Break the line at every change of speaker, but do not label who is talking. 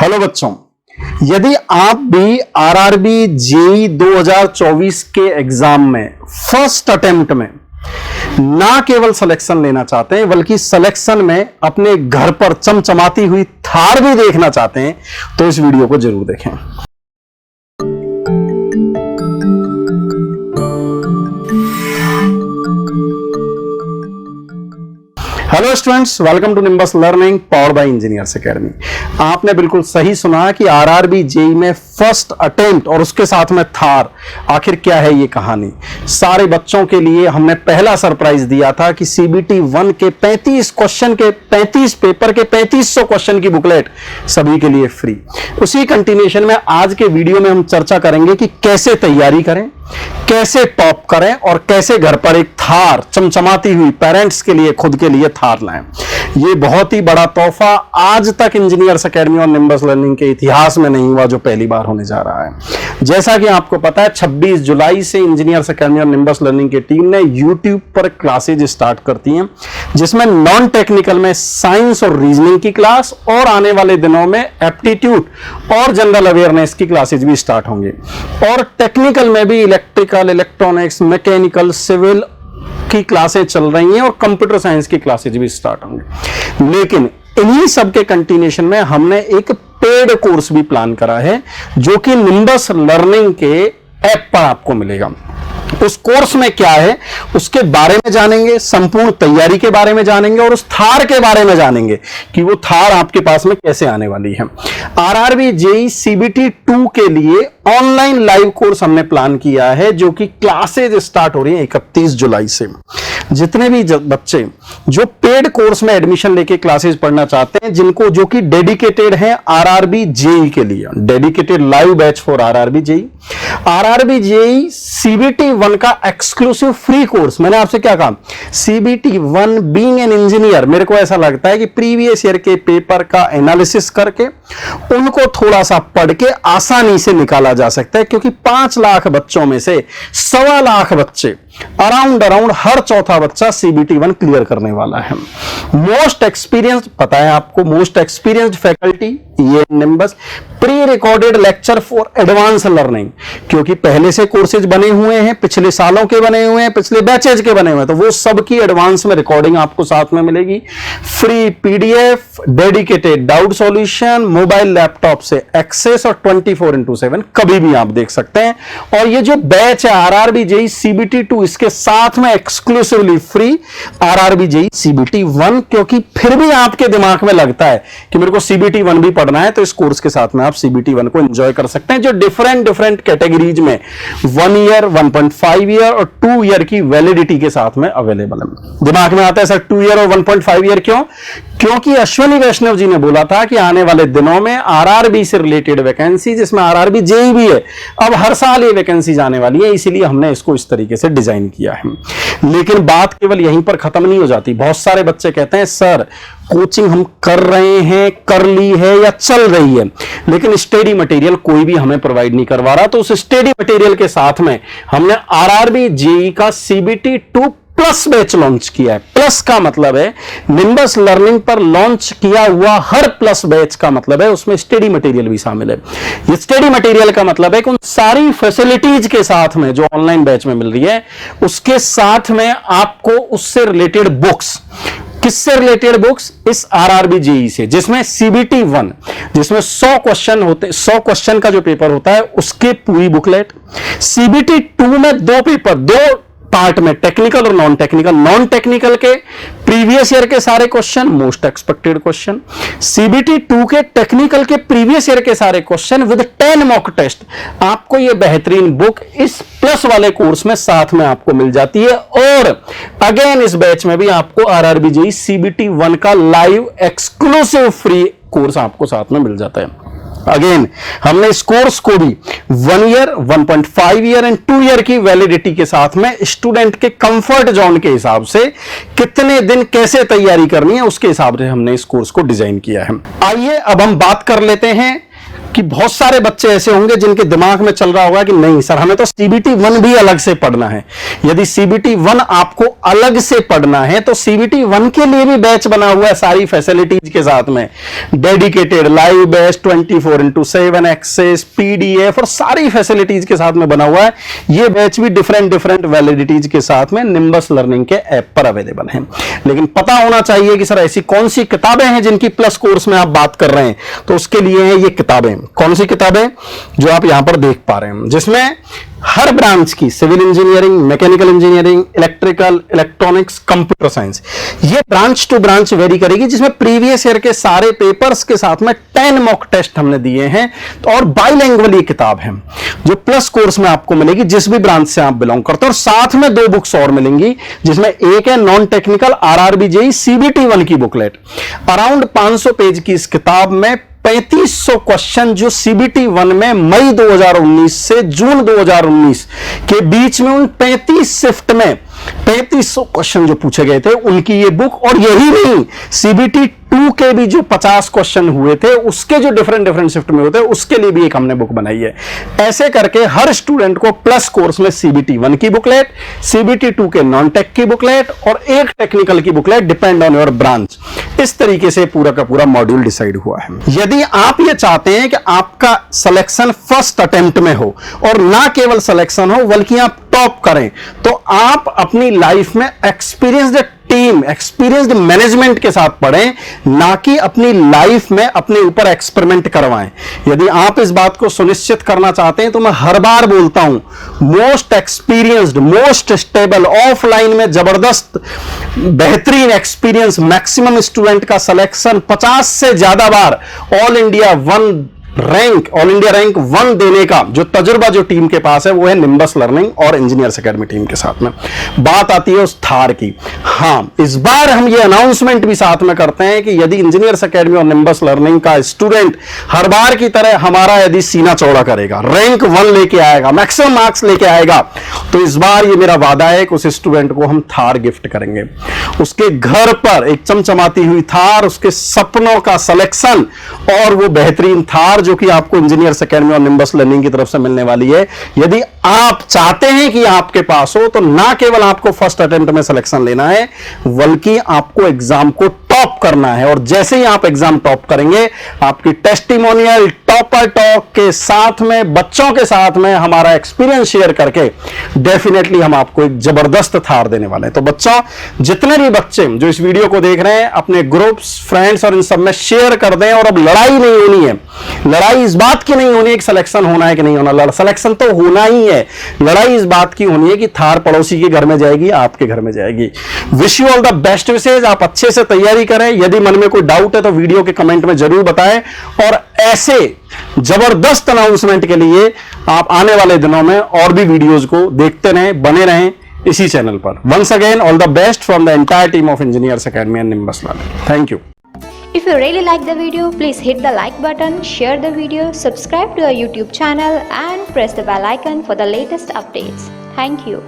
Hello बच्चों, यदि आप भी आरआरबी जेईई 2024 के एग्जाम में फर्स्ट अटेम्प्ट में ना केवल सिलेक्शन लेना चाहते हैं बल्कि सिलेक्शन में अपने घर पर चमचमाती हुई थार भी देखना चाहते हैं तो इस वीडियो को जरूर देखें। Hello students, welcome to nimbus learning powered by engineers academy. आपने बिल्कुल सही सुना कि आरआरबी जेईई में फर्स्ट अटेम्प्ट और उसके साथ में थार, आखिर क्या है ये कहानी। सारे बच्चों के लिए हमने पहला सरप्राइज दिया था कि सीबीटी 1 के 35 क्वेश्चन के 35 पेपर के 3500 क्वेश्चन की बुकलेट सभी के लिए फ्री। उसी कंटिन्यूएशन में आज के वीडियो में हम चर्चा करेंगे कि कैसे तैयारी करें, कैसे टॉप करें और कैसे घर पर एक थार चमचमाती हुई पेरेंट्स के लिए, खुद के लिए थार लाएं। ये बहुत ही बड़ा तोहफा आज तक इंजीनियर्स एकेडमी और निम्बस लर्निंग के इतिहास में नहीं हुआ, जो पहली बार होने जा रहा है। जैसा कि आपको पता है, 26 जुलाई से इंजीनियर्स एकेडमी और निम्बस लर्निंग की टीम ने यूट्यूब पर क्लासेज स्टार्ट करती हैं, जिसमें नॉन टेक्निकल में साइंस और रीजनिंग की क्लास और आने वाले दिनों में एप्टीट्यूड और जनरल अवेयरनेस की क्लासेज भी स्टार्ट होंगे। और टेक्निकल में भी इलेक्ट्रिकल, इलेक्ट्रॉनिक्स, मैकेनिकल, सिविल की क्लासेज चल रही हैं और कंप्यूटर साइंस की क्लासेज भी स्टार्ट होंगे। लेकिन इन्हीं सब के कंटिन्यूएशन में हमने एक पेड कोर्स भी प्लान करा है, जो कि निम्बस लर्निंग के ऐप पर आपको मिलेगा। उस कोर्स में क्या है उसके बारे में जानेंगे, संपूर्ण तैयारी के बारे में जानेंगे और उस थार के बारे में जानेंगे कि वो थार आपके पास में कैसे आने वाली है। आरआरबी जेईई सीबीटी 2 के लिए ऑनलाइन लाइव कोर्स हमने प्लान किया है, जो कि क्लासेज स्टार्ट हो रही है 31 जुलाई से। जितने भी बच्चे जो पेड कोर्स में एडमिशन लेके क्लासेज पढ़ना चाहते हैं, जिनको जो कि डेडिकेटेड है आरआरबी जेईई के लिए, dedicated live batch for RRB JEE CBT 1 का एक्सक्लूसिव फ्री कोर्स। मैंने आपसे क्या कहा, सीबीटी 1 बीइंग एन इंजीनियर, मेरे को ऐसा लगता है कि प्रीवियस ईयर के पेपर का एनालिसिस करके उनको थोड़ा सा पढ़ के आसानी से निकाला जा सकता है, क्योंकि 5 लाख बच्चों में से 1.25 लाख बच्चे अराउंड हर चौथा बच्चा सीबीटी 1 क्लियर करने वाला है। मोस्ट एक्सपीरियंस्ड, पता है आपको, मोस्ट एक्सपीरियंस्ड फैकल्टी ये nimbus, pre recorded lecture for advance learning, क्योंकि पहले से कोर्सेज बने हुए हैं, पिछले सालों के बने हुए हैं, पिछले बैचेज के बने हुए हैं, तो वो सब की एडवांस में रिकॉर्डिंग आपको साथ में मिलेगी। Free PDF, dedicated doubt solution, mobile laptop से एक्सेस और 24/7 कभी भी आप देख सकते हैं। और ये जो बैच है आरआरबी जेईई सीबीटी 2, इसके साथ में exclusively free RRB JEE CBT 1, क्योंकि फिर भी आपके दिमाग में लगता है कि मेरे को सीबीटी 1 भी पढ़ना है, तो इस कोर्स के साथ में आप सीबीटी 1 को एंजॉय कर सकते हैं, जो डिफरेंट कैटेगरीज में 1 ईयर, 1.5 ईयर और 2 ईयर की वैलिडिटी के साथ में अवेलेबल है। दिमाग में आता है सर 2 ईयर और 1.5 ईयर क्यों? क्योंकि अश्विनी वैष्णव जी ने बोला था कि आने वाले दिनों में आरआरबी से रिलेटेड वैकेंसी, जिसमें आरआरबी जेईई भी है, अब हर साल ये वैकेंसी आने वाली है, इसीलिए हमने इसको इस तरीके से डिजाइन किया है। लेकिन बात केवल यहीं पर खत्म नहीं हो जाती। बहुत सारे बच्चे कहते हैं सर कोचिंग हम कर रहे हैं, कर ली है या चल रही है, लेकिन स्टडी मटेरियल कोई भी हमें प्रोवाइड नहीं करवा रहा। तो उस स्टडी मटेरियल के साथ में हमने आरआरबी जेईई का सीबीटी 2 प्लस बैच लॉन्च किया है। प्लस का मतलब है निम्बस लर्निंग पर लॉन्च किया हुआ हर प्लस बैच का मतलब है उसमें स्टडी मटेरियल भी शामिल है। ये स्टडी मटेरियल का मतलब है कि उन सारी फैसिलिटीज के साथ में जो ऑनलाइन बैच में मिल रही है, उसके साथ में आपको उससे रिलेटेड बुक्स, किससे रिलेटेड बुक्स? इस आरआरबी जेईई से, जिसमें सीबीटी 1, जिसमें 100 क्वेश्चन होते, 100 क्वेश्चन का जो पेपर होता है उसके पूरी बुकलेट। सीबीटी 2 में 2 पेपर, 2 पार्ट में, टेक्निकल और नॉन टेक्निकल। नॉन टेक्निकल के प्रीवियस ईयर के सारे question, most expected question. CBT 2 के टेक्निकल के प्रीवियस ईयर के सारे क्वेश्चन विद 10 मॉक टेस्ट। आपको ये बेहतरीन बुक इस प्लस वाले कोर्स में साथ में आपको मिल जाती है। और अगेन इस बैच में भी आपको आरआरबी जेईई सीबीटी 1 का लाइव एक्सक्लूसिव फ्री कोर्स आपको साथ में मिल जाता है। अगेन हमने इस कोर्स को भी 1 ईयर, 1.5 ईयर एंड 2 ईयर की वैलिडिटी के साथ में स्टूडेंट के कंफर्ट जोन के हिसाब से कितने दिन कैसे तैयारी करनी है उसके हिसाब से हमने इस कोर्स को डिजाइन किया है। आइए अब हम बात कर लेते हैं कि बहुत सारे बच्चे ऐसे होंगे जिनके दिमाग में चल रहा होगा कि नहीं सर, हमें तो CBT 1 भी अलग से पढ़ना है। यदि CBT 1 आपको अलग से पढ़ना है तो CBT 1 के लिए भी बैच बना हुआ है, सारी फैसिलिटीज के साथ में, dedicated live batch, 24/7 access, PDF और सारी फैसिलिटीज के साथ में बना हुआ है। ये बैच भी डिफरेंट वैलिडिटीज के साथ में निम्बस लर्निंग के ऐप पर अवेलेबल है। लेकिन पता होना चाहिए कि सर ऐसी कौन सी किताबें हैं जिनकी प्लस कोर्स में आप बात कर रहे हैं, तो उसके लिए है ये किताबें। कौन सी किताबें? जो आप यहां पर देख पा रहे हैं, जिसमें हर ब्रांच की, civil engineering, mechanical engineering, electrical, electronics, computer science, ये ब्रांच टू ब्रांच वेरी करेगी, जिसमें प्रीवियस ईयर के सारे पेपर्स के साथ में 10 मॉक टेस्ट हमने दिए हैं। तो और बाइलैंग्वेज ये किताब है जो प्लस कोर्स में आपको मिलेगी जिस भी ब्रांच से आप बिलोंग करते हो। और साथ में 2 बुक्स और मिलेंगी, जिसमें एक है non technical RRB JEE CBT 1 की बुकलेट। अराउंड 500 पेज की इस किताब में 3500 क्वेश्चन जो CBT 1 में मई 2019 से जून 2019 के बीच में, उन 35 शिफ्ट में 3500 क्वेश्चन जो पूछे गए थे, उनकी ये बुक। और यही नहीं, CBT 2 के भी जो 50 क्वेश्चन हुए थे, उसके जो डिफरेंट शिफ्ट में होते हैं, उसके लिए भी एक हमने बुक बनाई है। ऐसे करके हर स्टूडेंट को प्लस कोर्स में CBT 1 की बुकलेट, CBT 2 के नॉन टेक की बुकलेट और एक टेक्निकल की booklet, depend on your branch. इस तरीके से पूरा का पूरा मॉड्यूल डिसाइड हुआ है। यदि आप ये चाहते हैं कि आपका सिलेक्शन फर्स्ट अटेम्प्ट में हो और ना केवल सिलेक्शन हो बल्कि आप टॉप करें, तो आप अपनी लाइफ में एक्सपीरियंस्ड टीम, एक्सपीरियंस्ड मैनेजमेंट के साथ पढ़ें, ना कि अपनी लाइफ में अपने ऊपर एक्सपेरिमेंट करवाएं। यदि आप इस बात को सुनिश्चित करना चाहते हैं तो मैं हर बार बोलता हूं, most experienced, most stable, offline में जबरदस्त बेहतरीन एक्सपीरियंस मैक्सिमम स्टूडेंट का सिलेक्शन 50 से ज्यादा बार ऑल इंडिया रैंक 1 देने का जो तजुर्बा जो टीम के पास है, वो है निम्बस लर्निंग और इंजीनियर्स एकेडमी टीम के साथ में। बात आती है उस थार की। हां, इस बार हम ये अनाउंसमेंट भी साथ में करते हैं कि यदि इंजीनियर्स एकेडमी और निम्बस लर्निंग का स्टूडेंट हर बार की तरह हमारा यदि सीना चौड़ा करेगा, रैंक 1 लेके आएगा, मैक्सिमम मार्क्स लेके आएगा, तो इस बार ये मेरा वादा है कि उस स्टूडेंट को हम थार गिफ्ट करेंगे। उसके घर पर एक चमचमाती हुई थार, उसके सपनों का सिलेक्शन और वो बेहतरीन थार जो कि आपको इंजीनियर्स एकेडमी और निम्बस लर्निंग की तरफ से मिलने वाली है। यदि आप चाहते हैं कि आपके पास हो, तो ना केवल आपको फर्स्ट अटेम्प्ट में सिलेक्शन लेना है बल्कि आपको एग्जाम को टॉप करना है। और जैसे ही आप एग्जाम टॉप करेंगे, आपकी टेस्टिमोनियल टॉपर टॉक के साथ में, बच्चों के साथ में हमारा एक्सपीरियंस शेयर करके डेफिनेटली हम आपको एक जबरदस्त थार देने वाले हैं। तो बच्चों, जितने भी बच्चे जो इस वीडियो को देख रहे हैं, अपने ग्रुप्स, फ्रेंड्स और इन सब में शेयर कर दें। और अब लड़ाई नहीं होनी है, लड़ाई इस बात की नहीं होनी है कि सिलेक्शन होना है कि नहीं होना, सिलेक्शन तो होना ही है। लड़ाई इस बात की होनी है कि थार पड़ोसी के घर में जाएगी, आपके घर में जाएगी। Wish you all the best wishes. आप अच्छे से तैयारी करें। यदि मन में कोई डाउट है तो वीडियो के कमेंट में जरूर बताएं। और ऐसे जबरदस्त अनाउंसमेंट के लिए आप आने वाले दिनों में और भी वीडियोस को देखते रहें, बने रहें इसी चैनल पर। Once again, all the best from the entire team of engineers academy and nimbus learning. Thank you.
If you really like the video, please hit the like button, share the video, subscribe to our YouTube channel and press the bell icon for the latest updates. Thank you.